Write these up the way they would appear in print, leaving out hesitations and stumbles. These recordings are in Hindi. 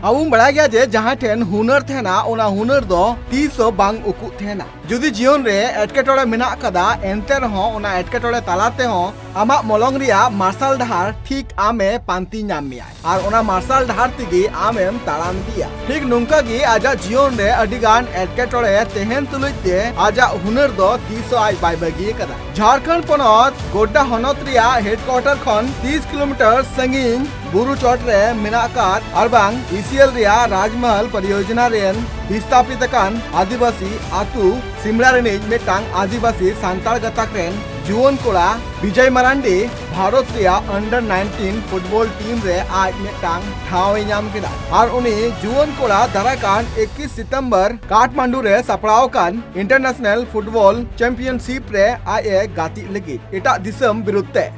अब बड़ा गया जे जहाँ ठेन हुनर थेना ओना हुनर दो तीस बांग उकु थेना जुदी जीवन रे एटकेटोड़े मेना कदा एनते रहो ओना एटकेटोड़े तालाते हो आमा मलंग रिया मार्शल डहार ठीक आमे पांती नाम मिया और ओना मार्शल डहार तिगी आमेम ताड़ाम दिया ठीक नुंका गी आजा जीवन रे अडिगान एटकेटोड़े तेहन तुलुते आजा हुनर दो तीस आई बाय बगी कदा झारखंड पनत गोड्डा हनत रिया हेडक्वार्टर खन 30 किलोमीटर संगीन बुरु चोट रे मेनाकात अरबांग ईसीएल रिया राजमहल परियोजना रेन विस्थापित कान आदिवासी आतु सिमला रेनिज मेटांग आदिवासी सांताल गताक रेन जुवन कोड़ा विजय मरांडी भारत रिया अंडर 19 फुटबॉल टीम रे आज मेटांग ठाव नाम केदा और उनी जुवन कोड़ा दाराकान 21 सितंबर काठमांडू रे सपड़ाव कान इंटरनेशनल फुटबॉल चैंपियनशिप रे आए गाती लगी एटा दिसम विरुद्धे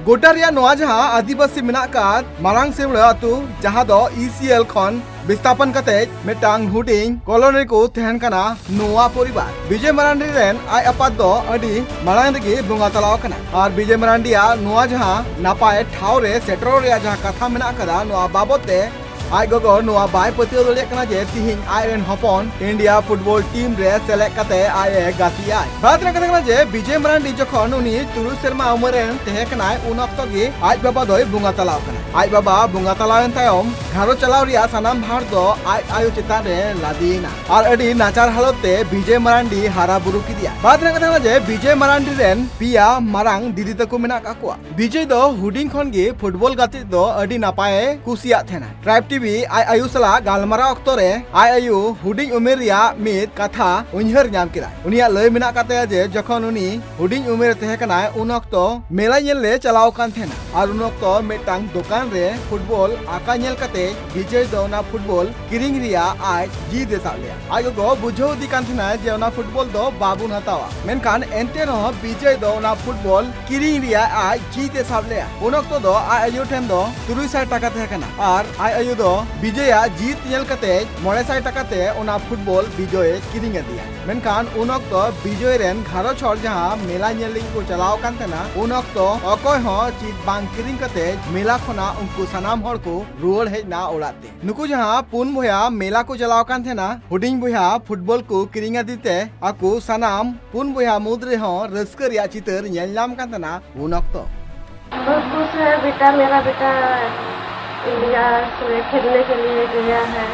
गोड्डा रिया नोआ जहां आदिवासी मेनाकात मारांग सेवड़ा अतु जहां दो ईसीएल खन विस्थापन कते मेटांग हुडिंग कॉलोनी को तहन कना नोआ परिवार विजय मरांडी रेन आय अपात दो अडी मारांग रगी बुंगा तलाव कना और विजय मरांडीया नोआ जहां नापाय ठाव रे सेटरो रिया जहां कथा मेना कदा नोआ बाबते आय गगो नोआ बाय पतियो दले कना जे तिहिं आय रेन हपन इंडिया फुटबॉल टीम रे सेलेक्ट कते आय गाती आय बात रे कथा जे विजय मरांडी जखन उनी तुरु शर्मा उमर रेन तहे कनाय उन अक्तो गे आय बाबा दोय बुंगा तलाव कना आय बाबा बुंगा तलावन तायम घारो चलाव रिया सनाम भार दो आय आयु चितान रे लादीना और अडी नाचार हालत ते विजय मरांडी हारा बुरु किदिया बात रे कथा जे विजय मरांडी रेन पिया मारांग दीदी तको मेना काकुआ विजय दो हुडिंग खन गे फुटबॉल गाती दो अडी नापाय कुसिया थेना ट्राइब टीवी आय आयु सला गालमारा अक्तो रे आय आयु हुडिंग उमेर रिया मित कथा उन्हर नाम किदा उनिया लय मेना काते जे जखन उनी हुडिंग उमेर तहे कनाय उन अक्तो मेला नेल ले चलाव कान थेना और उन अक्तो मेटांग दुकान रे फुटबॉल आका नेल काते विजय दोना फुटबॉल किरिंग रिया आय जी देसा लिया आय गो बुझो दी कान थेना जे ओना फुटबॉल दो बाबू हतावा मेनखान एंते रहो विजय दो ओना फुटबॉल किरिंग रिया आय जी देसा लिया उन अक्तो दो आय आयु ठेन दो 300 टाका तहे कना और आय आयु दो विजया जीत नेल कते 900 टाका ते ओना फुटबॉल विजय किरिंग दिया मेनखान उन अक्तो विजय रेन घारो छोड़ जहां मेला नेल को चलाव कान थेना उन अक्तो अकोय हो चीज बांग किरिंग कते मेला खना उनको सनाम हर को रुआड़ हेजना ओड़ाते नुकु जहां पुन भया मेला को चलाव कान थेना हुडिंग भया फुटबॉल को किरिंग दिते आकु सनाम पुन भया मुद्रे हो रस्कर या चितर नेल नाम कान थेना उन अक्तो बहुत खुश है बेटा मेरा बेटा इंडिया से खेलने के लिए गया है।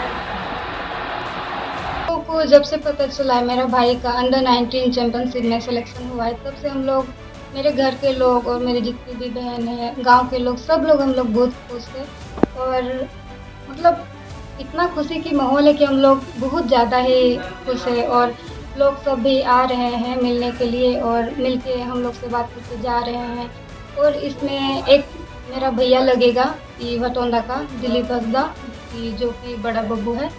को जब से पता चला है मेरा भाई का अंडर 19 चैंपियनशिप में सिलेक्शन हुआ है तब से हम लोग मेरे घर के लोग और मेरे जितनी भी बहन हैं गांव के लोग सब लोग हम लोग बहुत खुश थे और मतलब इतना खुशी की माहौल है कि हम लोग बहुत ज़्यादा ही खुश है और लोग सब भी आ रहे हैं मिलने के लिए और मिलके हम लोग से बात करके जा रहे हैं और इसमें एक मेरा भैया लगेगा कि भटौंदा का दिलीप हसदा जो कि बड़ा बब्बू है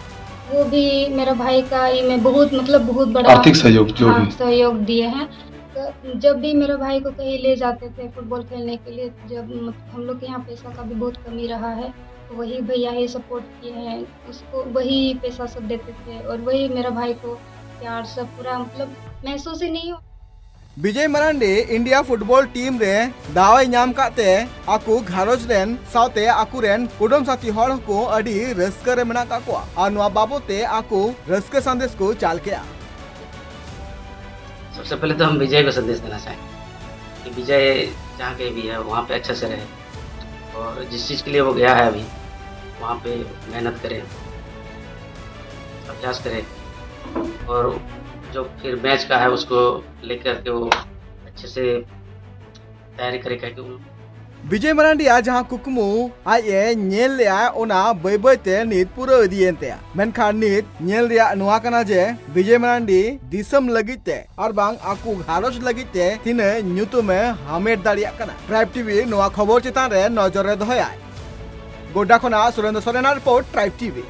वो भी मेरा भाई का ये में बहुत मतलब बहुत बड़ा आर्थिक सहयोग जो भी सहयोग दिए हैं। तो जब भी मेरे भाई को कहीं ले जाते थे फुटबॉल खेलने के लिए जब हम लोग के यहाँ पैसा का भी बहुत कमी रहा है तो वही भैया ही सपोर्ट किए हैं उसको वही पैसा सब देते थे और वही मेरा भाई को प्यार सब पूरा मतलब महसूस ही नहीं हो। विजय मरांडी इंडिया फुटबॉल टीम रे दावाई नाम काते आकु घारोज रेन साउते आकु रेन कुडम साथी हर को अडी रस्कर रे मेना काकुआ और नवा बाबोते आकु रस्कर संदेश को चाल किया। सबसे पहले तो हम विजय को संदेश देना चाहेंगे कि विजय जहाँ कहीं भी है वहाँ पे अच्छे से रहे और जिस चीज़ के लिए वो गया है अभी वहाँ पे मेहनत करे अभ्यास करे और जो फिर मैच का है उसको लेकर के वो अच्छे से तैयारी करे करके विजय मरांडी आ जहां कुकमु आए नेल लिया ओना बय बयते नित पूरा दियेनते मेनखान नित नेल रिया नुआ कना जे विजय मरांडी दिसम लगिते और बांग आकु घारोज लगिते तिने न्यूतुमे हामेट दाड़िया कना ट्राइब टीवी नुआ खबर चितान रे नजर रे दोहयाय गोड्डा खना सुरेंद्र सोरेना रिपोर्ट ट्राइब टीवी।